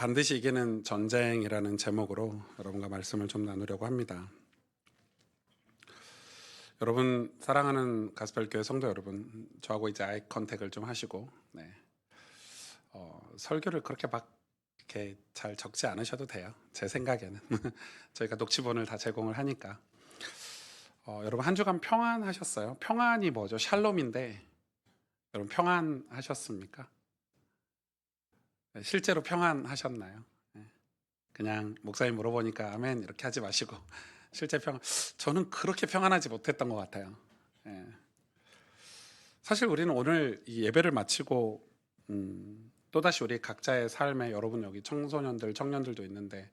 반드시 이기는 전쟁이라는 제목으로 여러분과 말씀을 좀 나누려고 합니다. 여러분, 사랑하는 가스펠교회 성도 여러분, 저하고 이제 아이 컨택을 좀 하시고, 설교를 그렇게 막 이렇게 잘 적지 않으셔도 돼요. 제 생각에는 저희가 녹취본을 다 제공을 하니까. 여러분 한 주간 평안하셨어요? 평안이 뭐죠? 샬롬인데 여러분 평안하셨습니까? 실제로 평안하셨나요? 그냥 목사님 물어보니까 아멘 이렇게 하지 마시고 실제 저는 그렇게 평안하지 못했던 것 같아요. 사실 우리는 오늘 이 예배를 마치고 또다시 우리 각자의 삶에, 여러분 여기 청소년들, 청년들도 있는데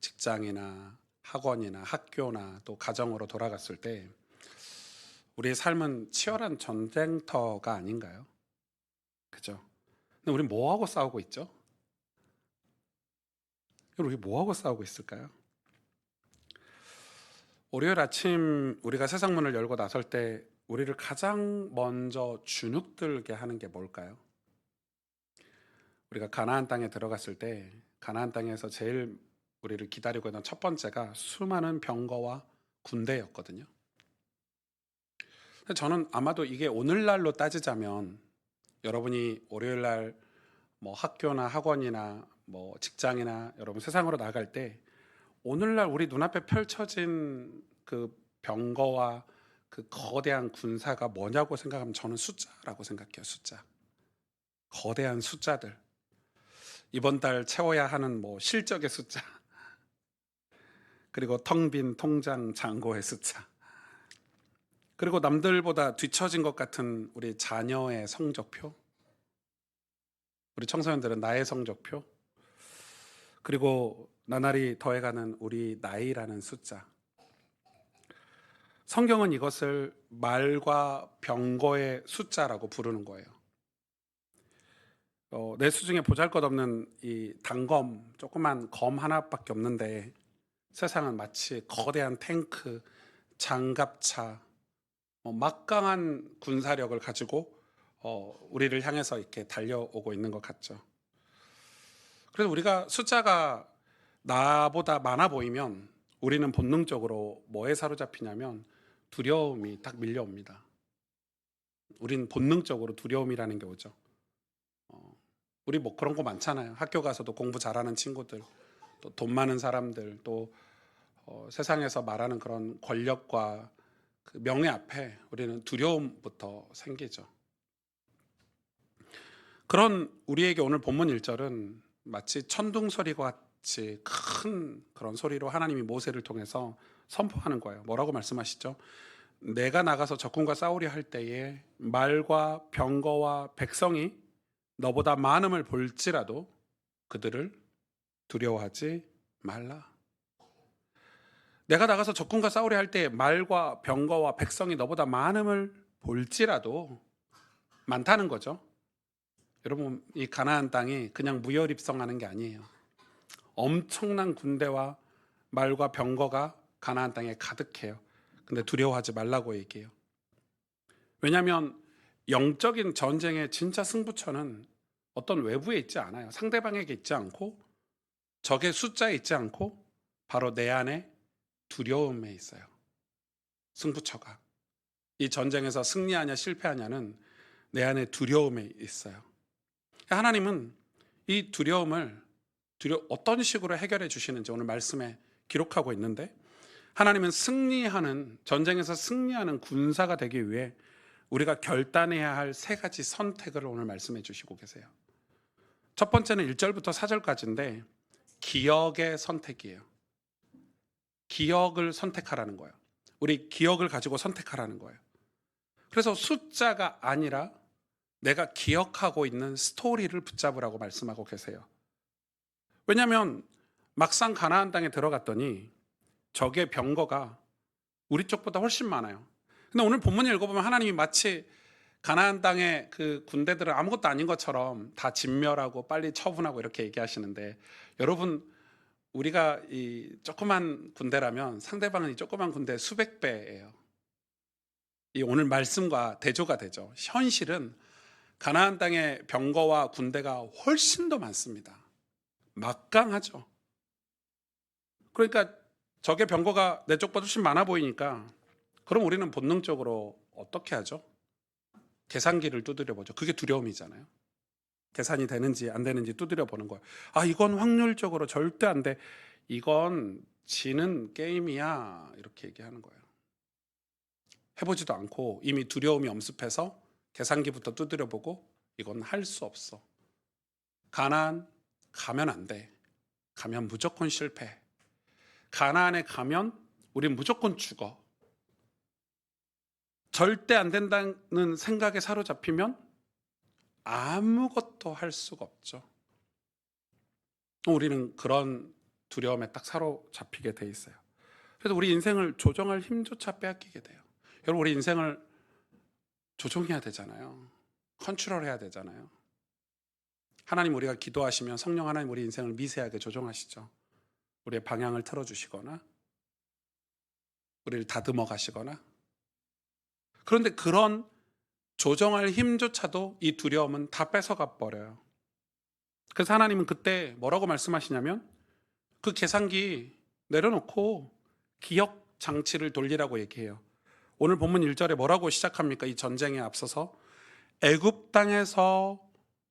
직장이나 학원이나 학교나 또 가정으로 돌아갔을 때 우리의 삶은 치열한 전쟁터가 아닌가요? 그죠? 근데 우리 뭐하고 싸우고 있죠? 우리 뭐하고 싸우고 있을까요? 월요일 아침 우리가 세상 문을 열고 나설 때 우리를 가장 먼저 주눅들게 하는 게 뭘까요? 우리가 가나안 땅에 들어갔을 때 가나안 땅에서 제일 우리를 기다리고 있는 첫 번째가 수많은 병거와 군대였거든요. 저는 아마도 이게 오늘날로 따지자면 여러분이 월요일 날 뭐 학교나 학원이나 뭐 직장이나 여러분 세상으로 나갈 때 오늘날 우리 눈앞에 펼쳐진 그 병거와 그 거대한 군사가 뭐냐고 생각하면 저는 숫자라고 생각해요. 숫자. 거대한 숫자들. 이번 달 채워야 하는 뭐 실적의 숫자. 그리고 텅 빈 통장 잔고의 숫자. 그리고 남들보다 뒤처진 것 같은 우리 자녀의 성적표. 우리 청소년들은 나의 성적표. 그리고 나날이 더해가는 우리 나이라는 숫자. 성경은 이것을 말과 병거의 숫자라고 부르는 거예요. 내 수중에 보잘것없는 이 단검, 조그만 검 하나밖에 없는데 세상은 마치 거대한 탱크, 장갑차, 막강한 군사력을 가지고 우리를 향해서 이렇게 달려오고 있는 것 같죠. 그래서 우리가 숫자가 나보다 많아 보이면 우리는 본능적으로 뭐에 사로잡히냐면 두려움이 딱 밀려옵니다. 우린 본능적으로 두려움이라는 게 오죠. 우리 뭐 그런 거 많잖아요. 학교 가서도 공부 잘하는 친구들, 또 돈 많은 사람들, 또 세상에서 말하는 그런 권력과 그 명예 앞에 우리는 두려움부터 생기죠. 그런 우리에게 오늘 본문 1절은 마치 천둥 소리와 같이 큰 그런 소리로 하나님이 모세를 통해서 선포하는 거예요. 뭐라고 말씀하시죠? 내가 나가서 적군과 싸우려 할 때에 말과 병거와 백성이 너보다 많음을 볼지라도 그들을 두려워하지 말라. 내가 나가서 적군과 싸우려 할 때 말과 병거와 백성이 너보다 많음을 볼지라도, 많다는 거죠. 여러분, 이 가나안 땅이 그냥 무혈입성하는 게 아니에요. 엄청난 군대와 말과 병거가 가나안 땅에 가득해요. 근데 두려워하지 말라고 얘기해요. 왜냐하면 영적인 전쟁의 진짜 승부처는 어떤 외부에 있지 않아요. 상대방에게 있지 않고 적의 숫자에 있지 않고 바로 내 안에 두려움에 있어요. 승부처가. 이 전쟁에서 승리하냐 실패하냐는 내 안에 두려움에 있어요. 하나님은 이 두려움을 어떤 식으로 해결해 주시는지 오늘 말씀에 기록하고 있는데, 하나님은 전쟁에서 승리하는 군사가 되기 위해 우리가 결단해야 할 3가지 선택을 오늘 말씀해 주시고 계세요. 첫 번째는 1절부터 4절까지인데 기억의 선택이에요. 기억을 선택하라는 거예요. 우리 기억을 가지고 선택하라는 거예요. 그래서 숫자가 아니라 내가 기억하고 있는 스토리를 붙잡으라고 말씀하고 계세요. 왜냐하면 막상 가나안 땅에 들어갔더니 적의 병거가 우리 쪽보다 훨씬 많아요. 근데 오늘 본문을 읽어보면 하나님이 마치 가나안 땅의 그 군대들은 아무것도 아닌 것처럼 다 진멸하고 빨리 처분하고 이렇게 얘기하시는데, 여러분, 우리가 이 조그만 군대라면 상대방은 이 조그만 군대 수백 배예요. 이 오늘 말씀과 대조가 되죠. 현실은 가나안 땅의 병거와 군대가 훨씬 더 많습니다. 막강하죠. 그러니까 적의 병거가 내 쪽보다 훨씬 많아 보이니까 그럼 우리는 본능적으로 어떻게 하죠? 계산기를 두드려 보죠. 그게 두려움이잖아요. 계산이 되는지 안 되는지 두드려 보는 거예요. 아, 이건 확률적으로 절대 안 돼. 이건 지는 게임이야. 이렇게 얘기하는 거예요. 해보지도 않고 이미 두려움이 엄습해서 계산기부터 두드려 보고 이건 할 수 없어. 가나안 가면 안 돼. 가면 무조건 실패. 가나안에 가면 우린 무조건 죽어. 절대 안 된다는 생각에 사로잡히면 아무것도 할 수가 없죠. 우리는 그런 두려움에 딱 사로잡히게 돼 있어요. 그래서 우리 인생을 조정할 힘조차 빼앗기게 돼요. 여러분, 우리 인생을 조종해야 되잖아요. 컨트롤해야 되잖아요. 하나님, 우리가 기도하시면 성령 하나님 우리 인생을 미세하게 조종하시죠. 우리의 방향을 틀어주시거나 우리를 다듬어 가시거나. 그런데 그런 조정할 힘조차도 이 두려움은 다 뺏어가 버려요. 그래서 하나님은 그때 뭐라고 말씀하시냐면 그 계산기 내려놓고 기억 장치를 돌리라고 얘기해요. 오늘 본문 1절에 뭐라고 시작합니까? 이 전쟁에 앞서서 애굽 땅에서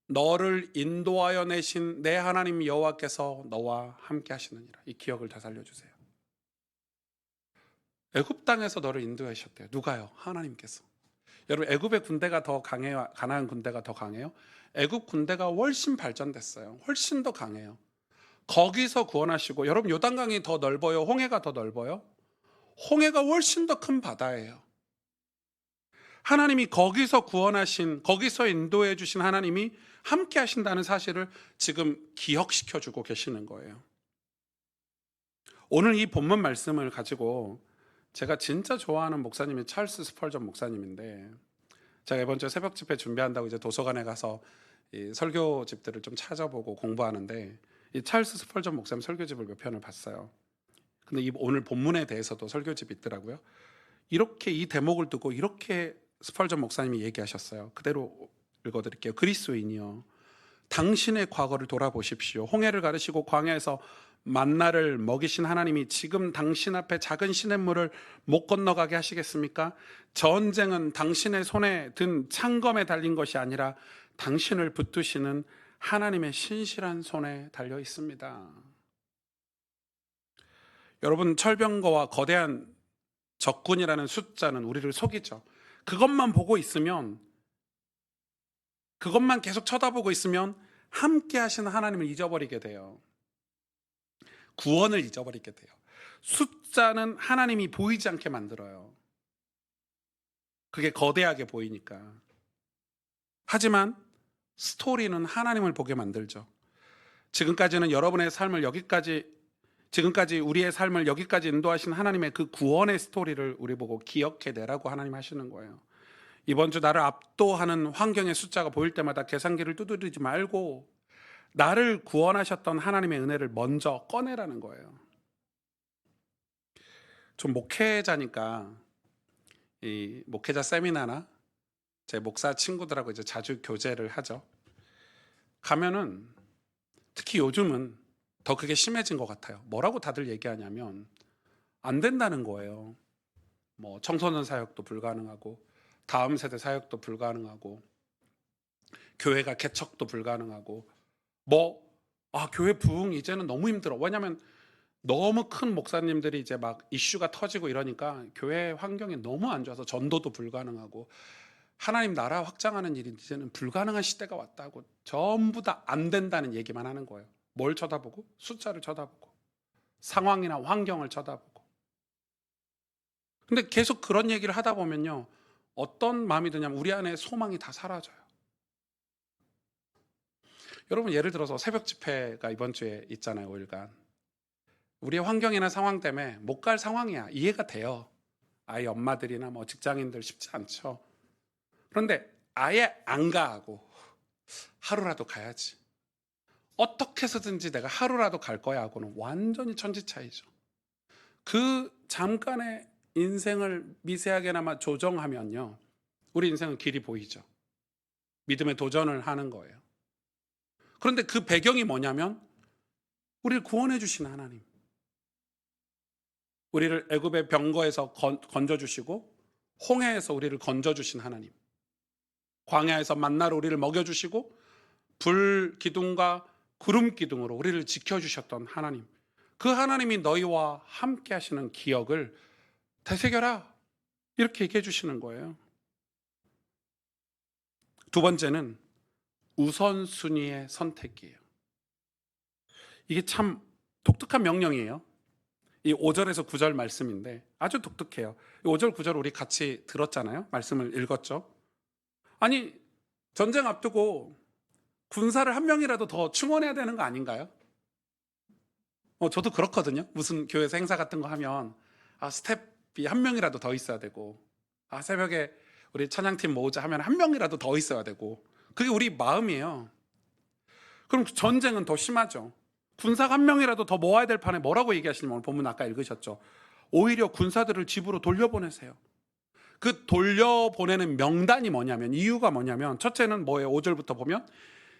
너를 인도하여 내신 내 하나님 여호와께서 너와 함께 하시느니라. 이 기억을 다 살려주세요. 애굽 땅에서 너를 인도하셨대요. 누가요? 하나님께서. 여러분, 애굽의 군대가 더 강해요? 가나안 군대가 더 강해요? 애굽 군대가 훨씬 발전됐어요. 훨씬 더 강해요. 거기서 구원하시고, 여러분, 요단강이 더 넓어요? 홍해가 더 넓어요? 홍해가 훨씬 더 큰 바다예요. 하나님이 거기서 구원하신, 거기서 인도해 주신 하나님이 함께 하신다는 사실을 지금 기억시켜 주고 계시는 거예요. 오늘 이 본문 말씀을 가지고 제가 진짜 좋아하는 목사님이 찰스 스펄전 목사님인데, 제가 이번 주에 새벽 집회 준비한다고 이제 도서관에 가서 이 설교집들을 좀 찾아보고 공부하는데, 이 찰스 스펄전 목사님 설교집을 몇 편을 봤어요. 근데 이 오늘 본문에 대해서도 설교집이 있더라고요. 이렇게 이 대목을 두고 이렇게 스펄전 목사님이 얘기하셨어요. 그대로 읽어드릴게요. 그리스도인이여, 당신의 과거를 돌아보십시오. 홍해를 가르시고 광야에서 만나를 먹이신 하나님이 지금 당신 앞에 작은 시냇물을 못 건너가게 하시겠습니까? 전쟁은 당신의 손에 든 창검에 달린 것이 아니라 당신을 붙드시는 하나님의 신실한 손에 달려 있습니다. 여러분, 철병거와 거대한 적군이라는 숫자는 우리를 속이죠. 그것만 보고 있으면, 그것만 계속 쳐다보고 있으면 함께 하시는 하나님을 잊어버리게 돼요. 구원을 잊어버리게 돼요. 숫자는 하나님이 보이지 않게 만들어요. 그게 거대하게 보이니까. 하지만 스토리는 하나님을 보게 만들죠. 지금까지는 여러분의 삶을 지금까지 우리의 삶을 여기까지 인도하신 하나님의 그 구원의 스토리를 우리 보고 기억해내라고 하나님 하시는 거예요. 이번 주 나를 압도하는 환경의 숫자가 보일 때마다 계산기를 두드리지 말고 나를 구원하셨던 하나님의 은혜를 먼저 꺼내라는 거예요. 좀 목회자니까 이 목회자 세미나나 제 목사 친구들하고 이제 자주 교제를 하죠. 가면은 특히 요즘은 더 그게 심해진 것 같아요. 뭐라고 다들 얘기하냐면 안 된다는 거예요. 뭐 청소년 사역도 불가능하고 다음 세대 사역도 불가능하고 교회가 개척도 불가능하고 교회 부흥 이제는 너무 힘들어. 왜냐면 너무 큰 목사님들이 이제 막 이슈가 터지고 이러니까 교회 환경이 너무 안 좋아서 전도도 불가능하고 하나님 나라 확장하는 일이 이제는 불가능한 시대가 왔다고 전부 다 안 된다는 얘기만 하는 거예요. 뭘 쳐다보고? 숫자를 쳐다보고 상황이나 환경을 쳐다보고. 근데 계속 그런 얘기를 하다 보면요, 어떤 마음이 드냐면 우리 안에 소망이 다 사라져요. 여러분, 예를 들어서 새벽 집회가 이번 주에 있잖아요. 5일간 우리의 환경이나 상황 때문에 못 갈 상황이야. 이해가 돼요. 아이 엄마들이나 뭐 직장인들 쉽지 않죠. 그런데 아예 안 가고 하루라도 가야지, 어떻게 해서든지 내가 하루라도 갈 거야 하고는 완전히 천지 차이죠. 그 잠깐의 인생을 미세하게나마 조정하면요, 우리 인생은 길이 보이죠. 믿음의 도전을 하는 거예요. 그런데 그 배경이 뭐냐면 우리를 구원해 주신 하나님, 우리를 애굽의 병거에서 건져 주시고 홍해에서 우리를 건져 주신 하나님, 광야에서 만나로 우리를 먹여 주시고 불 기둥과 구름 기둥으로 우리를 지켜 주셨던 하나님, 그 하나님이 너희와 함께 하시는 기억을 되새겨라, 이렇게 얘기해 주시는 거예요. 두 번째는 우선순위의 선택이에요. 이게 참 독특한 명령이에요. 이 5절에서 9절 말씀인데 아주 독특해요. 5절 9절 우리 같이 들었잖아요. 말씀을 읽었죠. 아니, 전쟁 앞두고 군사를 한 명이라도 더 충원해야 되는 거 아닌가요? 저도 그렇거든요. 무슨 교회에서 행사 같은 거 하면 스텝이 한 명이라도 더 있어야 되고, 새벽에 우리 찬양팀 모으자 하면 한 명이라도 더 있어야 되고, 그게 우리 마음이에요. 그럼 전쟁은 더 심하죠. 군사가 한 명이라도 더 모아야 될 판에 뭐라고 얘기하시냐면, 오늘 본문 아까 읽으셨죠. 오히려 군사들을 집으로 돌려보내세요. 그 돌려보내는 명단이 뭐냐면, 이유가 뭐냐면, 첫째는 뭐예요? 5절부터 보면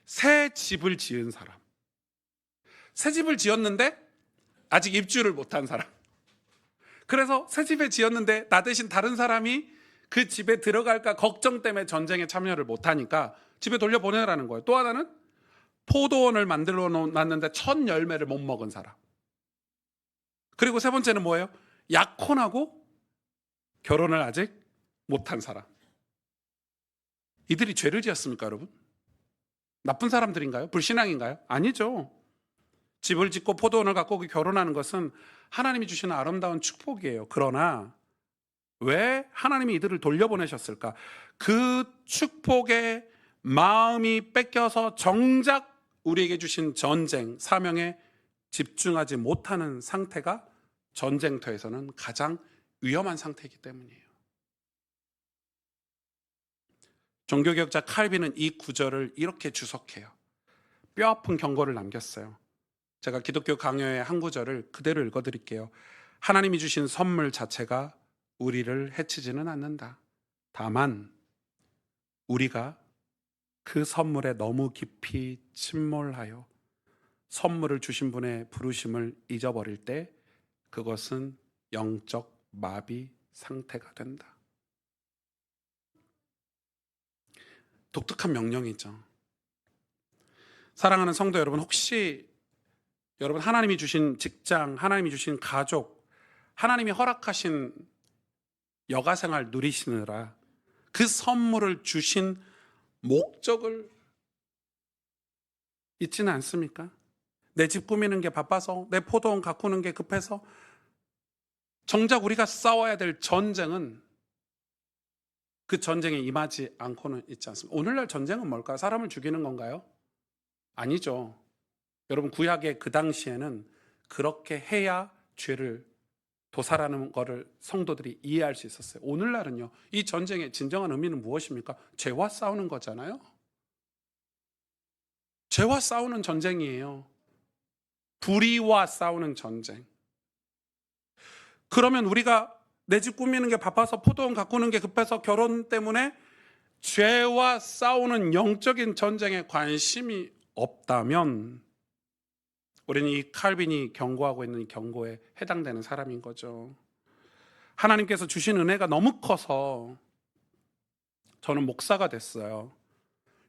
새 집을 지은 사람, 새 집을 지었는데 아직 입주를 못한 사람, 그래서 새 집에 지었는데 나 대신 다른 사람이 그 집에 들어갈까 걱정 때문에 전쟁에 참여를 못하니까 집에 돌려보내라는 거예요. 또 하나는 포도원을 만들어 놨는데 첫 열매를 못 먹은 사람, 그리고 세 번째는 뭐예요? 약혼하고 결혼을 아직 못한 사람. 이들이 죄를 지었습니까, 여러분? 나쁜 사람들인가요? 불신앙인가요? 아니죠. 집을 짓고 포도원을 갖고 결혼하는 것은 하나님이 주시는 아름다운 축복이에요. 그러나 왜 하나님이 이들을 돌려보내셨을까? 그 축복의 마음이 뺏겨서 정작 우리에게 주신 전쟁, 사명에 집중하지 못하는 상태가 전쟁터에서는 가장 위험한 상태이기 때문이에요. 종교개혁자 칼빈은 이 구절을 이렇게 주석해요. 뼈아픈 경고를 남겼어요. 제가 기독교 강요의 한 구절을 그대로 읽어드릴게요. 하나님이 주신 선물 자체가 우리를 해치지는 않는다. 다만 우리가 그 선물에 너무 깊이 침몰하여 선물을 주신 분의 부르심을 잊어버릴 때 그것은 영적 마비 상태가 된다. 독특한 명령이죠. 사랑하는 성도 여러분, 혹시 여러분 하나님이 주신 직장, 하나님이 주신 가족, 하나님이 허락하신 여가생활 누리시느라 그 선물을 주신 목적을 잊지는 않습니까? 내 집 꾸미는 게 바빠서, 내 포도원 가꾸는 게 급해서, 정작 우리가 싸워야 될 전쟁은 그 전쟁에 임하지 않고는 있지 않습니다. 오늘날 전쟁은 뭘까요? 사람을 죽이는 건가요? 아니죠. 여러분, 구약의 그 당시에는 그렇게 해야 죄를 도살하는 것을 성도들이 이해할 수 있었어요. 오늘날은요, 이 전쟁의 진정한 의미는 무엇입니까? 죄와 싸우는 거잖아요. 죄와 싸우는 전쟁이에요. 불의와 싸우는 전쟁. 그러면 우리가 내 집 꾸미는 게 바빠서, 포도원 가꾸는 게 급해서, 결혼 때문에 죄와 싸우는 영적인 전쟁에 관심이 없다면 우리는 이 칼빈이 경고하고 있는 이 경고에 해당되는 사람인 거죠. 하나님께서 주신 은혜가 너무 커서 저는 목사가 됐어요.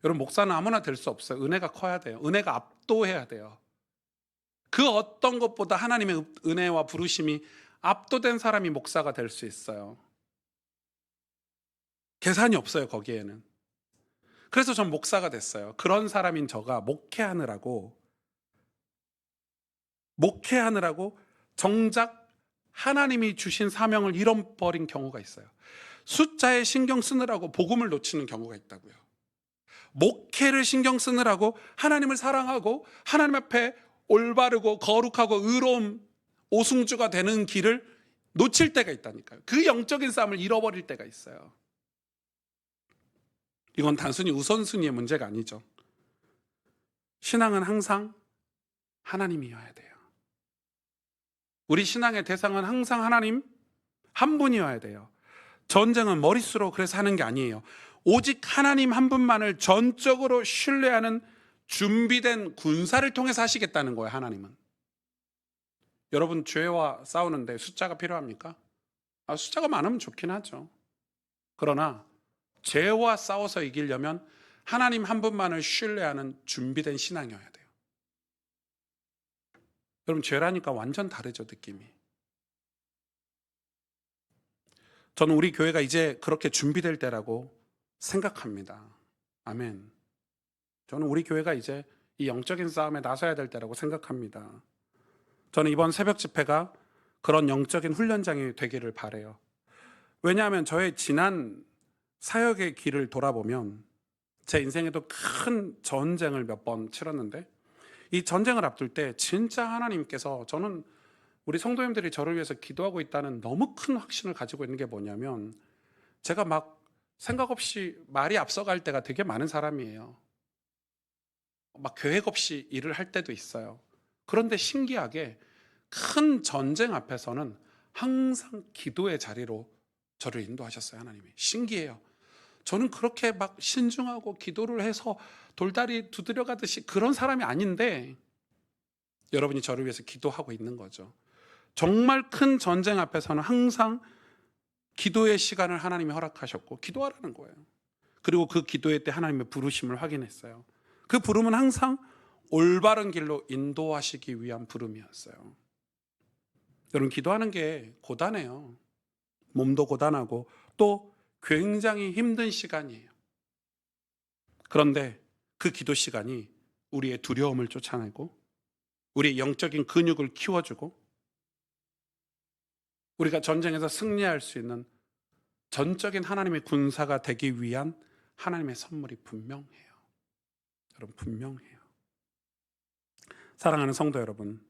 여러분, 목사는 아무나 될 수 없어요. 은혜가 커야 돼요. 은혜가 압도해야 돼요. 그 어떤 것보다 하나님의 은혜와 부르심이 압도된 사람이 목사가 될 수 있어요. 계산이 없어요, 거기에는. 그래서 전 목사가 됐어요. 그런 사람인 저가 목회하느라고 정작 하나님이 주신 사명을 잃어버린 경우가 있어요. 숫자에 신경 쓰느라고 복음을 놓치는 경우가 있다고요. 목회를 신경 쓰느라고 하나님을 사랑하고 하나님 앞에 올바르고 거룩하고 의로운 오승주가 되는 길을 놓칠 때가 있다니까요. 그 영적인 싸움을 잃어버릴 때가 있어요. 이건 단순히 우선순위의 문제가 아니죠. 신앙은 항상 하나님이어야 돼요. 우리 신앙의 대상은 항상 하나님 한 분이어야 돼요. 전쟁은 머릿수로 그래서 하는 게 아니에요. 오직 하나님 한 분만을 전적으로 신뢰하는 준비된 군사를 통해서 하시겠다는 거예요, 하나님은. 여러분 죄와 싸우는데 숫자가 필요합니까? 숫자가 많으면 좋긴 하죠. 그러나 죄와 싸워서 이기려면 하나님 한 분만을 신뢰하는 준비된 신앙이어야 돼요. 여러분 죄라니까 완전 다르죠, 느낌이. 저는 우리 교회가 이제 그렇게 준비될 때라고 생각합니다. 아멘. 저는 우리 교회가 이제 이 영적인 싸움에 나서야 될 때라고 생각합니다. 저는 이번 새벽 집회가 그런 영적인 훈련장이 되기를 바라요. 왜냐하면 저의 지난 사역의 길을 돌아보면 제 인생에도 큰 전쟁을 몇 번 치렀는데, 이 전쟁을 앞둘 때 진짜 하나님께서, 저는 우리 성도님들이 저를 위해서 기도하고 있다는 너무 큰 확신을 가지고 있는 게 뭐냐면, 제가 막 생각 없이 말이 앞서갈 때가 되게 많은 사람이에요. 막 계획 없이 일을 할 때도 있어요. 그런데 신기하게 큰 전쟁 앞에서는 항상 기도의 자리로 저를 인도하셨어요, 하나님이. 신기해요. 저는 그렇게 막 신중하고 기도를 해서 돌다리 두드려 가듯이 그런 사람이 아닌데, 여러분이 저를 위해서 기도하고 있는 거죠. 정말 큰 전쟁 앞에서는 항상 기도의 시간을 하나님이 허락하셨고 기도하라는 거예요. 그리고 그 기도의 때 하나님의 부르심을 확인했어요. 그 부름은 항상 올바른 길로 인도하시기 위한 부름이었어요. 여러분, 기도하는 게 고단해요. 몸도 고단하고 또 굉장히 힘든 시간이에요. 그런데 그 기도 시간이 우리의 두려움을 쫓아내고 우리의 영적인 근육을 키워주고 우리가 전쟁에서 승리할 수 있는 전적인 하나님의 군사가 되기 위한 하나님의 선물이 분명해요. 여러분, 분명해요. 사랑하는 성도 여러분,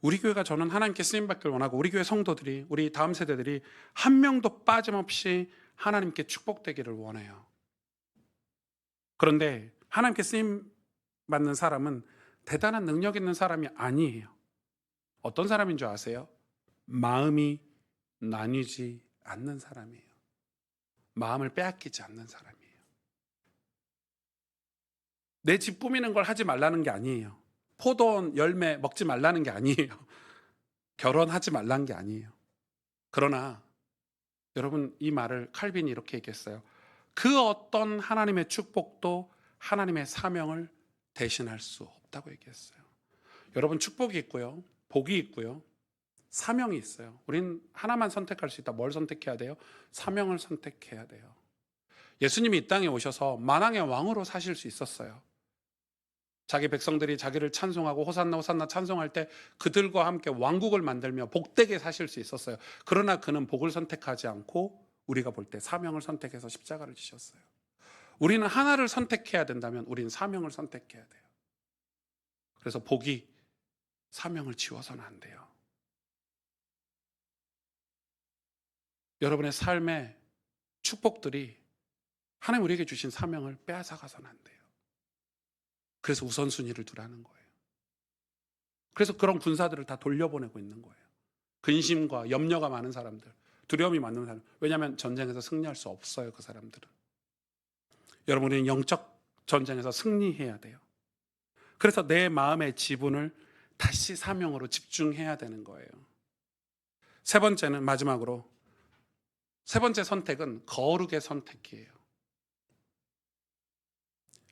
우리 교회가, 저는 하나님께 쓰임받기를 원하고 우리 교회 성도들이, 우리 다음 세대들이 한 명도 빠짐없이 하나님께 축복되기를 원해요. 그런데 하나님께 쓰임받는 사람은 대단한 능력 있는 사람이 아니에요. 어떤 사람인 줄 아세요? 마음이 나뉘지 않는 사람이에요. 마음을 빼앗기지 않는 사람이에요. 내 집 꾸미는 걸 하지 말라는 게 아니에요. 포도원 열매 먹지 말라는 게 아니에요. 결혼하지 말라는 게 아니에요. 그러나 여러분, 이 말을 칼빈이 이렇게 얘기했어요. 그 어떤 하나님의 축복도 하나님의 사명을 대신할 수 없다고 얘기했어요. 여러분, 축복이 있고요, 복이 있고요, 사명이 있어요. 우린 하나만 선택할 수 있다. 뭘 선택해야 돼요? 사명을 선택해야 돼요. 예수님이 이 땅에 오셔서 만왕의 왕으로 사실 수 있었어요. 자기 백성들이 자기를 찬송하고 호산나 호산나 찬송할 때 그들과 함께 왕국을 만들며 복되게 사실 수 있었어요. 그러나 그는 복을 선택하지 않고 우리가 볼 때 사명을 선택해서 십자가를 지셨어요. 우리는 하나를 선택해야 된다면 우리는 사명을 선택해야 돼요. 그래서 복이 사명을 지워서는 안 돼요. 여러분의 삶의 축복들이 하나님 우리에게 주신 사명을 빼앗아가서는 안 돼요. 그래서 우선순위를 두라는 거예요. 그래서 그런 군사들을 다 돌려보내고 있는 거예요. 근심과 염려가 많은 사람들, 두려움이 많은 사람. 왜냐하면 전쟁에서 승리할 수 없어요, 그 사람들은. 여러분, 우리는 영적 전쟁에서 승리해야 돼요. 그래서 내 마음의 지분을 다시 사명으로 집중해야 되는 거예요. 세 번째는, 마지막으로 세 번째 선택은 거룩의 선택이에요.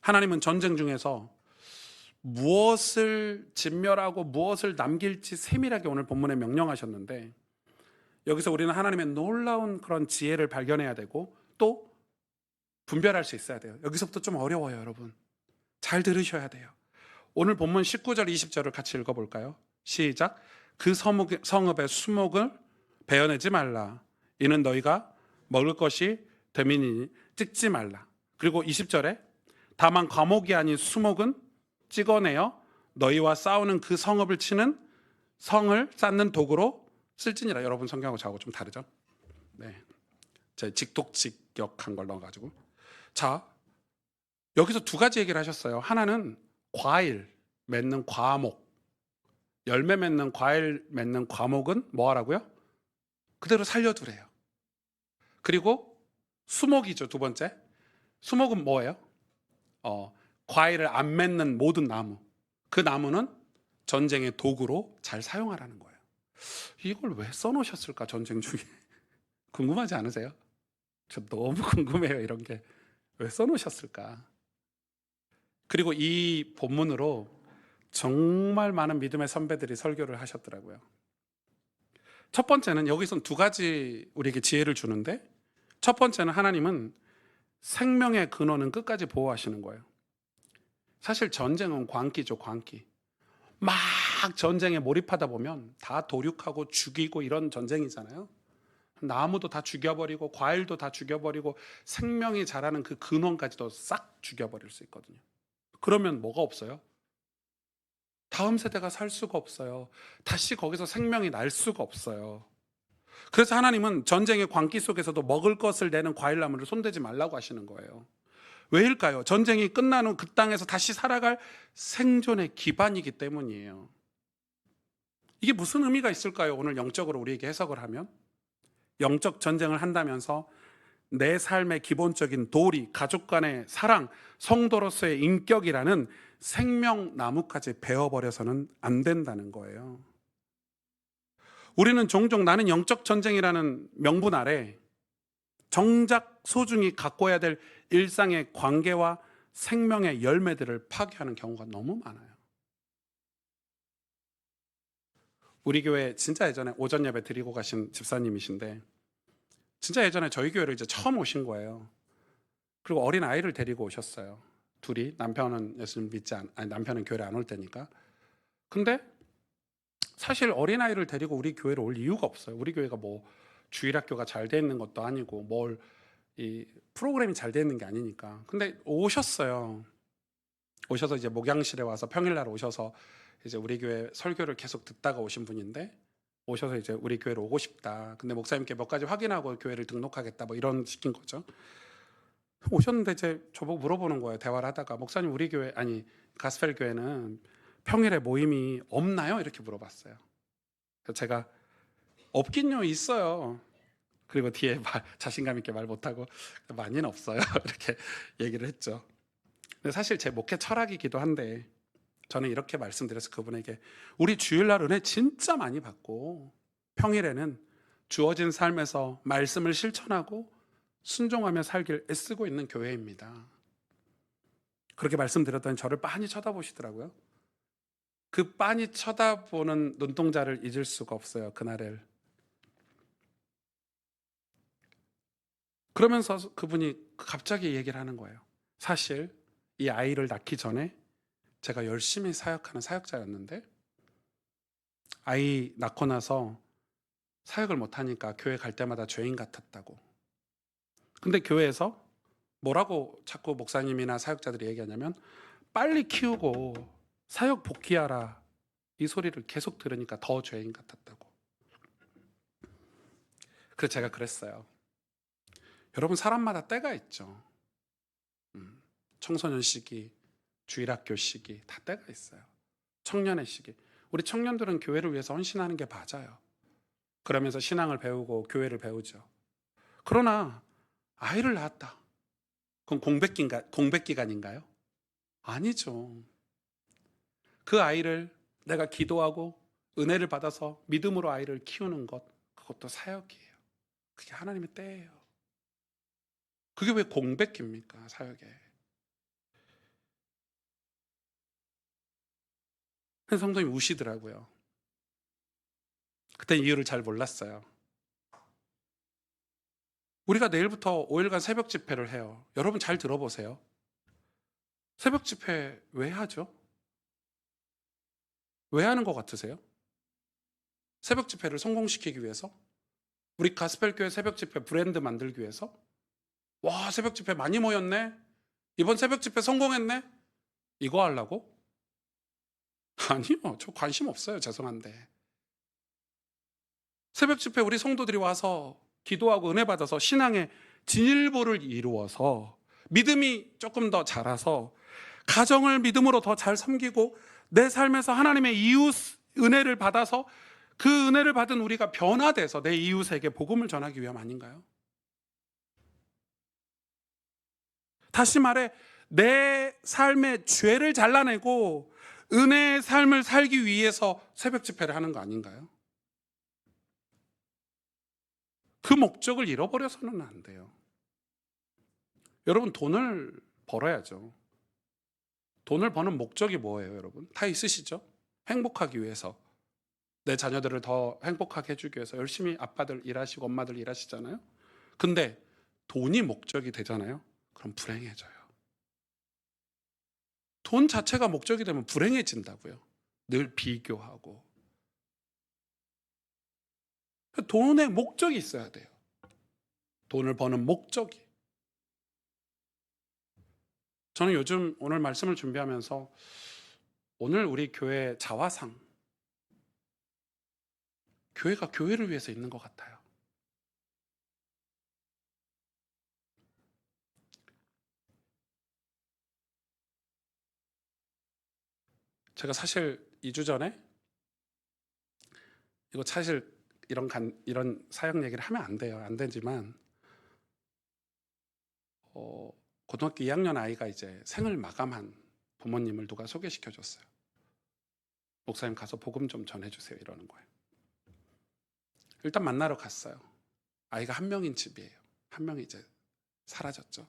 하나님은 전쟁 중에서 무엇을 진멸하고 무엇을 남길지 세밀하게 오늘 본문에 명령하셨는데, 여기서 우리는 하나님의 놀라운 그런 지혜를 발견해야 되고 또 분별할 수 있어야 돼요. 여기서부터 좀 어려워요, 여러분. 잘 들으셔야 돼요. 오늘 본문 19절 20절을 같이 읽어볼까요? 시작. 그 성읍의 수목을 베어내지 말라. 이는 너희가 먹을 것이 됨이니 찍지 말라. 그리고 20절에 다만 과목이 아닌 수목은 찍어내어 너희와 싸우는 그 성읍을 치는 성을 쌓는 도구로 쓸지니라. 여러분 성경하고 저하고 좀 다르죠? 네, 제가 직독직역한 걸 넣어가지고. 자, 여기서 두 가지 얘기를 하셨어요. 하나는 과일 맺는 과목, 열매 맺는 과일 맺는 과목은 뭐 하라고요? 그대로 살려두래요. 그리고 수목이죠, 두 번째. 수목은 뭐예요? 과일을 안 맺는 모든 나무, 그 나무는 전쟁의 도구로 잘 사용하라는 거예요. 이걸 왜 써놓으셨을까 전쟁 중에? 궁금하지 않으세요? 저 너무 궁금해요, 이런 게. 왜 써놓으셨을까? 그리고 이 본문으로 정말 많은 믿음의 선배들이 설교를 하셨더라고요. 첫 번째는 여기선 두 가지 우리에게 지혜를 주는데, 첫 번째는 하나님은 생명의 근원은 끝까지 보호하시는 거예요. 사실 전쟁은 광기죠, 광기. 막 전쟁에 몰입하다 보면 다 도륙하고 죽이고 이런 전쟁이잖아요. 나무도 다 죽여버리고 과일도 다 죽여버리고 생명이 자라는 그 근원까지도 싹 죽여버릴 수 있거든요. 그러면 뭐가 없어요? 다음 세대가 살 수가 없어요. 다시 거기서 생명이 날 수가 없어요. 그래서 하나님은 전쟁의 광기 속에서도 먹을 것을 내는 과일나무를 손대지 말라고 하시는 거예요. 왜일까요? 전쟁이 끝난 후 그 땅에서 다시 살아갈 생존의 기반이기 때문이에요. 이게 무슨 의미가 있을까요? 오늘 영적으로 우리에게 해석을 하면, 영적 전쟁을 한다면서 내 삶의 기본적인 도리, 가족 간의 사랑, 성도로서의 인격이라는 생명나무까지 베어버려서는 안 된다는 거예요. 우리는 종종 나는 영적 전쟁이라는 명분 아래 정작 소중히 가꿔야 될 일상의 관계와 생명의 열매들을 파괴하는 경우가 너무 많아요. 우리 교회 진짜 예전에 오전 예배 드리고 가신 집사님이신데, 진짜 예전에 저희 교회를 이제 처음 오신 거예요. 그리고 어린 아이를 데리고 오셨어요. 둘이. 남편은 예수님 믿지 아니 남편은 교회를 안 올 때니까. 근데 사실 어린 아이를 데리고 우리 교회로 올 이유가 없어요. 우리 교회가 뭐 주일학교가 잘 돼 있는 것도 아니고 뭘 이 프로그램이 잘 돼 있는 게 아니니까. 근데 오셨어요. 오셔서 이제 목양실에 와서 평일날 오셔서 이제 우리 교회 설교를 계속 듣다가 오신 분인데, 오셔서 이제 우리 교회로 오고 싶다. 근데 목사님께 몇 가지 확인하고 교회를 등록하겠다. 뭐 이런 식인 거죠. 오셨는데 이제 저보고 물어보는 거예요. 대화를 하다가, 목사님 우리 교회 아니 가스펠 교회는 평일에 모임이 없나요? 이렇게 물어봤어요. 그래서 제가 없긴요, 있어요. 그리고 뒤에 자신감 있게 말 못하고 많이는 없어요. 이렇게 얘기를 했죠. 근데 사실 제 목회 철학이기도 한데, 저는 이렇게 말씀드려서 그분에게, 우리 주일날 은혜 진짜 많이 받고 평일에는 주어진 삶에서 말씀을 실천하고 순종하며 살길 애쓰고 있는 교회입니다. 그렇게 말씀드렸더니 저를 빤히 쳐다보시더라고요. 그 빤히 쳐다보는 눈동자를 잊을 수가 없어요, 그날을. 그러면서 그분이 갑자기 얘기를 하는 거예요. 사실 이 아이를 낳기 전에 제가 열심히 사역하는 사역자였는데, 아이 낳고 나서 사역을 못하니까 교회 갈 때마다 죄인 같았다고. 근데 교회에서 뭐라고 자꾸 목사님이나 사역자들이 얘기하냐면, 빨리 키우고 사역 복귀하라, 이 소리를 계속 들으니까 더 죄인 같았다고. 그래서 제가 그랬어요. 여러분, 사람마다 때가 있죠. 청소년 시기, 주일학교 시기, 다 때가 있어요. 청년의 시기. 우리 청년들은 교회를 위해서 헌신하는 게 맞아요. 그러면서 신앙을 배우고 교회를 배우죠. 그러나 아이를 낳았다. 그건 공백 기간인가요? 아니죠. 그 아이를 내가 기도하고 은혜를 받아서 믿음으로 아이를 키우는 것, 그것도 사역이에요. 그게 하나님의 때예요. 그게 왜 공백기입니까, 사역에? 성도님 우시더라고요. 그때 이유를 잘 몰랐어요. 우리가 내일부터 5일간 새벽 집회를 해요. 여러분 잘 들어보세요. 새벽 집회 왜 하죠? 왜 하는 것 같으세요? 새벽 집회를 성공시키기 위해서? 우리 가스펠교회 새벽 집회 브랜드 만들기 위해서? 와, 새벽 집회 많이 모였네? 이번 새벽 집회 성공했네? 이거 하려고? 아니요, 저 관심 없어요. 죄송한데. 새벽 집회 우리 성도들이 와서 기도하고 은혜 받아서 신앙의 진일보를 이루어서 믿음이 조금 더 자라서 가정을 믿음으로 더 잘 섬기고 내 삶에서 하나님의 이웃 은혜를 받아서 그 은혜를 받은 우리가 변화돼서 내 이웃에게 복음을 전하기 위함 아닌가요? 다시 말해, 내 삶의 죄를 잘라내고 은혜의 삶을 살기 위해서 새벽 집회를 하는 거 아닌가요? 그 목적을 잃어버려서는 안 돼요. 여러분, 돈을 벌어야죠. 돈을 버는 목적이 뭐예요, 여러분? 다 있으시죠? 행복하기 위해서. 내 자녀들을 더 행복하게 해주기 위해서 열심히 아빠들 일하시고 엄마들 일하시잖아요. 근데 돈이 목적이 되잖아요. 그럼 불행해져요. 돈 자체가 목적이 되면 불행해진다고요. 늘 비교하고. 돈의 목적이 있어야 돼요. 돈을 버는 목적이. 저는 요즘 오늘 말씀을 준비하면서 오늘 우리 교회 자화상, 교회가 교회를 위해서 있는 것 같아요. 제가 사실 2주 전에 이거 사실 이런 사역 얘기를 하면 안 돼요. 안 되지만 고등학교 2학년 아이가 이제 생을 마감한 부모님을 누가 소개시켜 줬어요. 목사님 가서 복음 좀 전해주세요 이러는 거예요. 일단 만나러 갔어요. 아이가 한 명인 집이에요. 한 명이 이제 사라졌죠.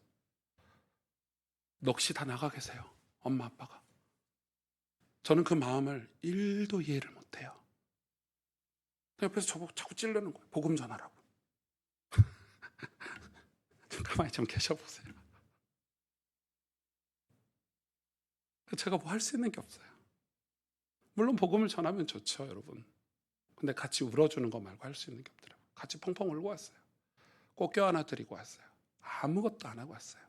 넋이 다 나가 계세요. 엄마 아빠가. 저는 그 마음을 1도 이해를 못해요. 옆에서 저보고 자꾸 찌르는 거예요. 복음 전하라고. 가만히 좀 계셔보세요. 제가 뭐 할 수 있는 게 없어요. 물론 복음을 전하면 좋죠, 여러분. 근데 같이 울어주는 거 말고 할 수 있는 게 없더라고요. 같이 펑펑 울고 왔어요. 꽃게 하나 드리고 왔어요. 아무것도 안 하고 왔어요.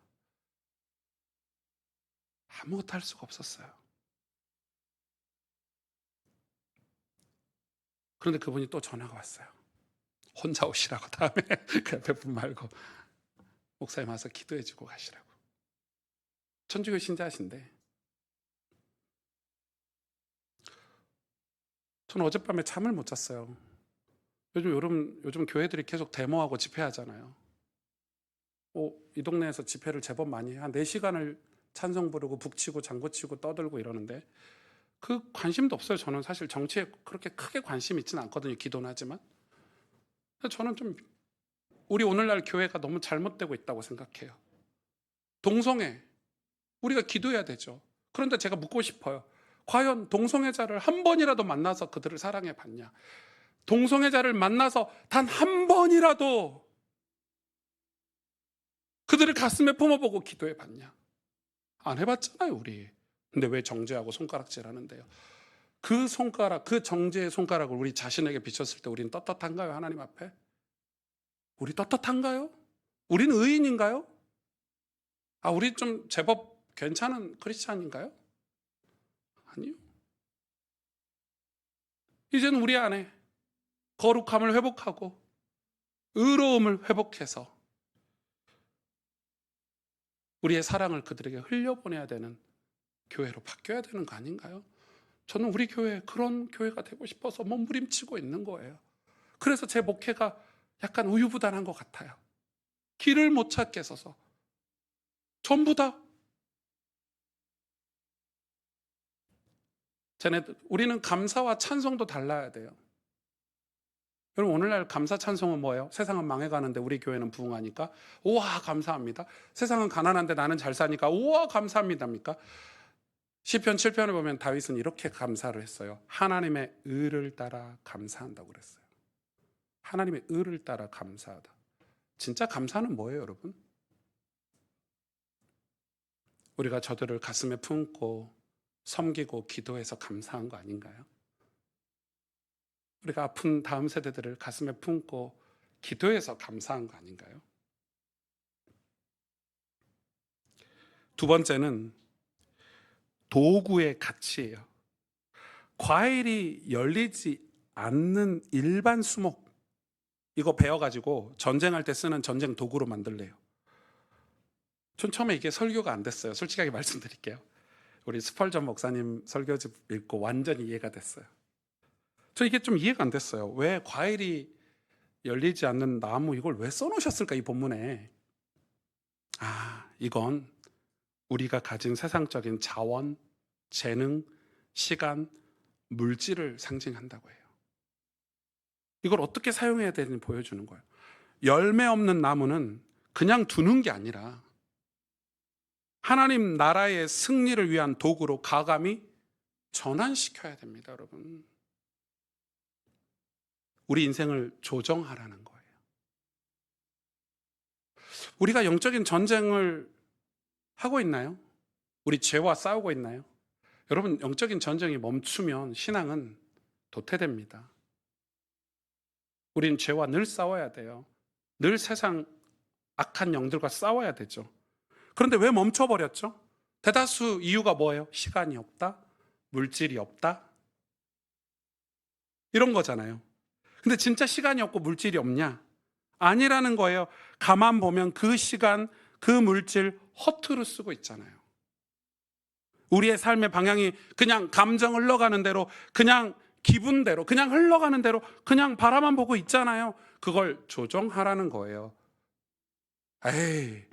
아무것도 할 수가 없었어요. 그런데 그분이 또 전화가 왔어요. 혼자 오시라고. 다음에 그 옆에 분 말고 목사님 와서 기도해 주고 가시라고. 천주교 신자신데 저는 어젯밤에 잠을 못 잤어요. 요즘 교회들이 계속 데모하고 집회하잖아요. 이 동네에서 집회를 제법 많이 해요. 한 4시간을 찬송 부르고 북치고 장구치고 떠들고 이러는데 그 관심도 없어요. 저는 사실 정치에 그렇게 크게 관심 있지는 않거든요. 기도는 하지만. 저는 좀 우리 오늘날 교회가 너무 잘못되고 있다고 생각해요. 동성애, 우리가 기도해야 되죠. 그런데 제가 묻고 싶어요. 과연 동성애자를 한 번이라도 만나서 그들을 사랑해 봤냐? 동성애자를 만나서 단 한 번이라도 그들을 가슴에 품어보고 기도해 봤냐? 안 해봤잖아요, 우리. 근데 왜 정죄하고 손가락질 하는데요? 그 손가락, 그 정죄의 손가락을 우리 자신에게 비쳤을 때 우리는 떳떳한가요? 하나님 앞에? 우리 떳떳한가요? 우리는 의인인가요? 우리 좀 제법 괜찮은 크리스찬인가요? 아니요. 이제는 우리 안에 거룩함을 회복하고 의로움을 회복해서 우리의 사랑을 그들에게 흘려보내야 되는 교회로 바뀌어야 되는 거 아닌가요? 저는 우리 교회 그런 교회가 되고 싶어서 몸부림치고 있는 거예요. 그래서 제 목회가 약간 우유부단한 것 같아요. 길을 못 찾겠어서 전부 다 우리는 감사와 찬송도 달라야 돼요. 여러분, 오늘날 감사 찬송은 뭐예요? 세상은 망해가는데 우리 교회는 부흥하니까 우와 감사합니다. 세상은 가난한데 나는 잘 사니까 우와 감사합니다입니까? 시편 7편을 보면 다윗은 이렇게 감사를 했어요. 하나님의 의를 따라 감사한다고 그랬어요. 하나님의 의를 따라 감사하다. 진짜 감사는 뭐예요, 여러분? 우리가 저들을 가슴에 품고 섬기고 기도해서 감사한 거 아닌가요? 우리가 아픈 다음 세대들을 가슴에 품고 기도해서 감사한 거 아닌가요? 두 번째는 도구의 가치예요. 과일이 열리지 않는 일반 수목, 이거 베어가지고 전쟁할 때 쓰는 전쟁 도구로 만들래요. 전 처음에 이게 설교가 안 됐어요. 솔직하게 말씀드릴게요. 우리 스펄전 목사님 설교집 읽고 완전히 이해가 됐어요. 저 이게 좀 이해가 안 됐어요. 왜 과일이 열리지 않는 나무 이걸 왜 써놓으셨을까 이 본문에. 이건 우리가 가진 세상적인 자원, 재능, 시간, 물질을 상징한다고 해요. 이걸 어떻게 사용해야 되는지 보여주는 거예요. 열매 없는 나무는 그냥 두는 게 아니라 하나님 나라의 승리를 위한 도구로 가감히 전환시켜야 됩니다, 여러분. 우리 인생을 조정하라는 거예요. 우리가 영적인 전쟁을 하고 있나요? 우리 죄와 싸우고 있나요? 여러분, 영적인 전쟁이 멈추면 신앙은 도태됩니다. 우린 죄와 늘 싸워야 돼요. 늘 세상 악한 영들과 싸워야 되죠. 그런데 왜 멈춰버렸죠? 대다수 이유가 뭐예요? 시간이 없다? 물질이 없다? 이런 거잖아요. 근데 진짜 시간이 없고 물질이 없냐? 아니라는 거예요. 가만 보면 그 시간, 그 물질 허투루 쓰고 있잖아요. 우리의 삶의 방향이 그냥 감정 흘러가는 대로, 그냥 기분대로, 그냥 흘러가는 대로, 그냥 바라만 보고 있잖아요. 그걸 조정하라는 거예요. 에이,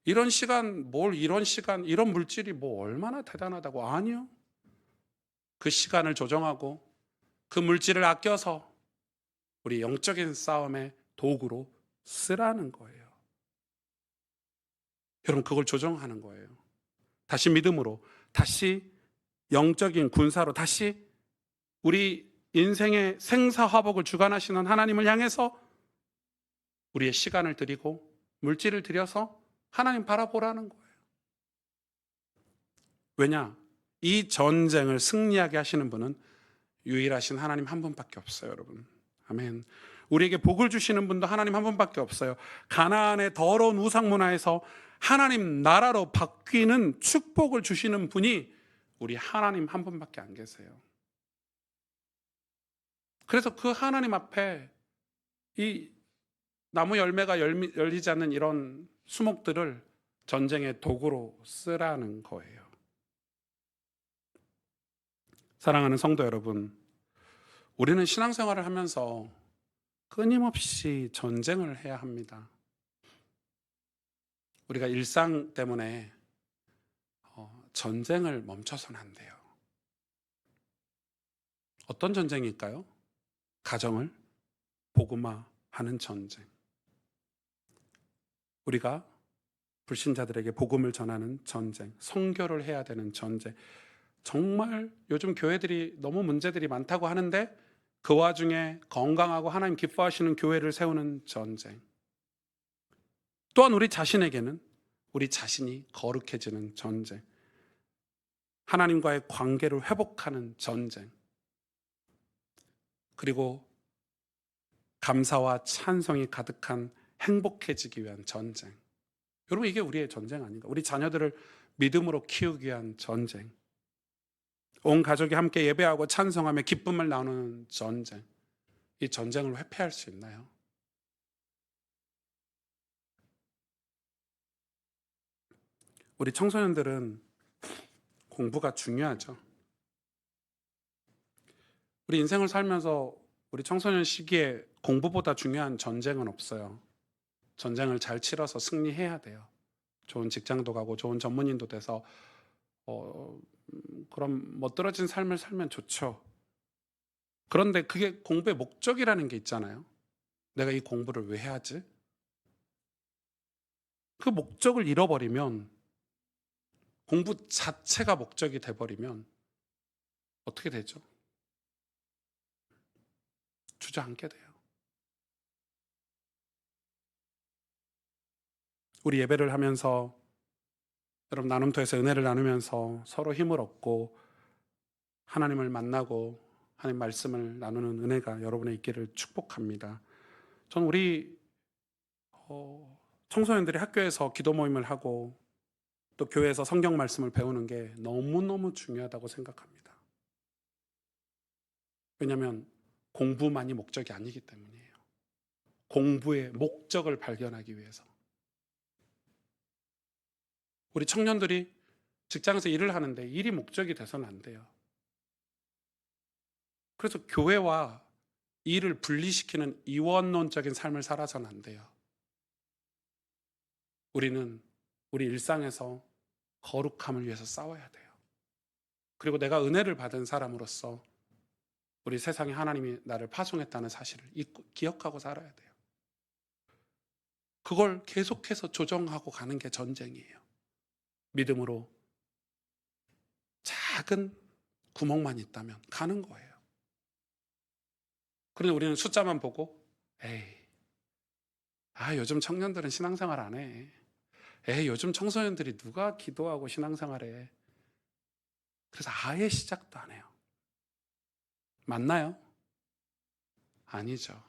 이런 시간, 이런 시간, 이런 물질이 뭐 얼마나 대단하다고. 아니요. 그 시간을 조정하고 그 물질을 아껴서 우리 영적인 싸움의 도구로 쓰라는 거예요. 여러분, 그걸 조정하는 거예요. 다시 믿음으로, 다시 영적인 군사로, 다시 우리 인생의 생사화복을 주관하시는 하나님을 향해서 우리의 시간을 드리고 물질을 들여서 하나님 바라보라는 거예요. 왜냐? 이 전쟁을 승리하게 하시는 분은 유일하신 하나님 한 분밖에 없어요, 여러분. 아멘. 우리에게 복을 주시는 분도 하나님 한 분밖에 없어요. 가나안의 더러운 우상 문화에서 하나님 나라로 바뀌는 축복을 주시는 분이 우리 하나님 한 분밖에 안 계세요. 그래서 그 하나님 앞에 이 나무 열매가 열리지 않는 이런 수목들을 전쟁의 도구로 쓰라는 거예요. 사랑하는 성도 여러분, 우리는 신앙생활을 하면서 끊임없이 전쟁을 해야 합니다. 우리가 일상 때문에 전쟁을 멈춰서는 안 돼요. 어떤 전쟁일까요? 가정을 복음화하는 전쟁. 우리가 불신자들에게 복음을 전하는 전쟁, 선교를 해야 되는 전쟁. 정말 요즘 교회들이 너무 문제들이 많다고 하는데 그 와중에 건강하고 하나님 기뻐하시는 교회를 세우는 전쟁. 또한 우리 자신에게는 우리 자신이 거룩해지는 전쟁. 하나님과의 관계를 회복하는 전쟁. 그리고 감사와 찬송이 가득한 행복해지기 위한 전쟁. 여러분, 이게 우리의 전쟁 아닌가? 우리 자녀들을 믿음으로 키우기 위한 전쟁. 온 가족이 함께 예배하고 찬송하며 기쁨을 나누는 전쟁. 이 전쟁을 회피할 수 있나요? 우리 청소년들은 공부가 중요하죠. 우리 인생을 살면서 우리 청소년 시기에 공부보다 중요한 전쟁은 없어요. 전쟁을 잘 치러서 승리해야 돼요. 좋은 직장도 가고 좋은 전문인도 돼서 그럼 멋들어진 삶을 살면 좋죠. 그런데 그게 공부의 목적이라는 게 있잖아요. 내가 이 공부를 왜 해야지? 그 목적을 잃어버리면, 공부 자체가 목적이 돼버리면 어떻게 되죠? 주저앉게 돼요. 우리 예배를 하면서, 여러분 나눔터에서 은혜를 나누면서 서로 힘을 얻고 하나님을 만나고 하나님 말씀을 나누는 은혜가 여러분의 있기를 축복합니다. 저는 우리 청소년들이 학교에서 기도 모임을 하고 또 교회에서 성경 말씀을 배우는 게 너무너무 중요하다고 생각합니다. 왜냐하면 공부만이 목적이 아니기 때문이에요. 공부의 목적을 발견하기 위해서. 우리 청년들이 직장에서 일을 하는데 일이 목적이 돼서는 안 돼요. 그래서 교회와 일을 분리시키는 이원론적인 삶을 살아서는 안 돼요. 우리는 우리 일상에서 거룩함을 위해서 싸워야 돼요. 그리고 내가 은혜를 받은 사람으로서 우리 세상에 하나님이 나를 파송했다는 사실을 기억하고 살아야 돼요. 그걸 계속해서 조정하고 가는 게 전쟁이에요. 믿음으로 작은 구멍만 있다면 가는 거예요. 그런데 우리는 숫자만 보고 에이, 요즘 청년들은 신앙생활 안 해. 에이, 요즘 청소년들이 누가 기도하고 신앙생활해. 그래서 아예 시작도 안 해요. 맞나요? 아니죠.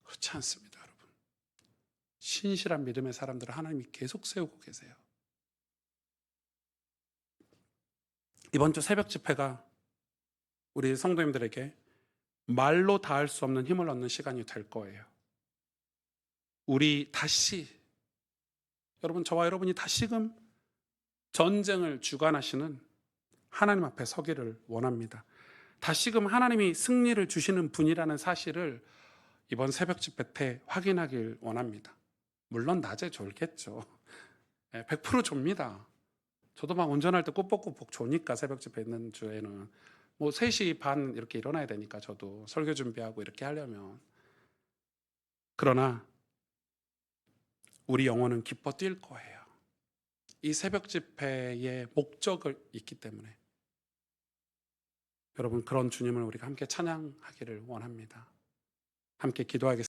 그렇지 않습니다, 여러분. 신실한 믿음의 사람들을 하나님이 계속 세우고 계세요. 이번 주 새벽 집회가 우리 성도님들에게 말로 닿을 수 없는 힘을 얻는 시간이 될 거예요. 우리 다시, 저와 여러분이 다시금 전쟁을 주관하시는 하나님 앞에 서기를 원합니다. 다시금 하나님이 승리를 주시는 분이라는 사실을 이번 새벽 집회 때 확인하길 원합니다. 물론 낮에 졸겠죠. 100% 좁니다. 저도 막 운전할 때 꾸벅꾸벅 조니까 새벽 집회 있는 주에는 3시 반 이렇게 일어나야 되니까 저도 설교 준비하고 이렇게 하려면. 그러나 우리 영혼은 기뻐 뛸 거예요. 이 새벽 집회의 목적이 있기 때문에 여러분, 그런 주님을 우리가 함께 찬양하기를 원합니다. 함께 기도하겠습니다.